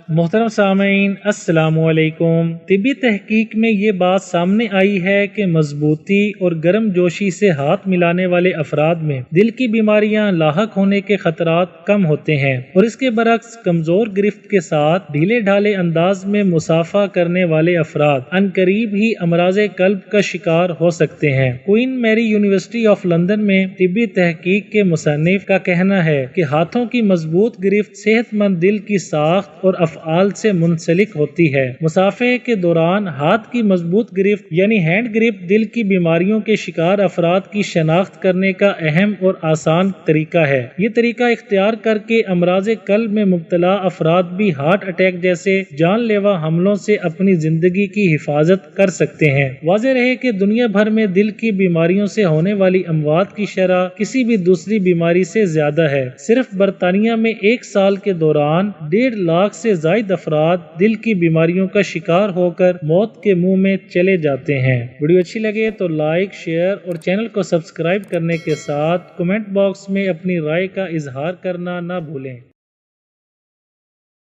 محترم سامعین، السلام علیکم۔ طبی تحقیق میں یہ بات سامنے آئی ہے کہ مضبوطی اور گرم جوشی سے ہاتھ ملانے والے افراد میں دل کی بیماریاں لاحق ہونے کے خطرات کم ہوتے ہیں، اور اس کے برعکس کمزور گرفت کے ساتھ ڈھیلے ڈھالے انداز میں مصافحہ کرنے والے افراد عنقریب ہی امراض قلب کا شکار ہو سکتے ہیں۔ کوئین میری یونیورسٹی آف لندن میں طبی تحقیق کے مصنف کا کہنا ہے کہ ہاتھوں کی مضبوط گرفت صحت مند دل کی ساخت اور افعال سے منسلک ہوتی ہے۔ مصافحے کے دوران ہاتھ کی مضبوط گرفت یعنی ہینڈ گرپ دل کی بیماریوں کے شکار افراد کی شناخت کرنے کا اہم اور آسان طریقہ ہے۔ یہ طریقہ اختیار کر کے امراض قلب میں مبتلا افراد بھی ہارٹ اٹیک جیسے جان لیوا حملوں سے اپنی زندگی کی حفاظت کر سکتے ہیں۔ واضح رہے کہ دنیا بھر میں دل کی بیماریوں سے ہونے والی اموات کی شرح کسی بھی دوسری بیماری سے زیادہ ہے۔ صرف برطانیہ میں ایک سال کے دوران 1.5 لاکھ سے زائد افراد دل کی بیماریوں کا شکار ہو کر موت کے منہ میں چلے جاتے ہیں۔ ویڈیو اچھی لگے تو لائک، شیئر اور چینل کو سبسکرائب کرنے کے ساتھ کمنٹ باکس میں اپنی رائے کا اظہار کرنا نہ بھولیں۔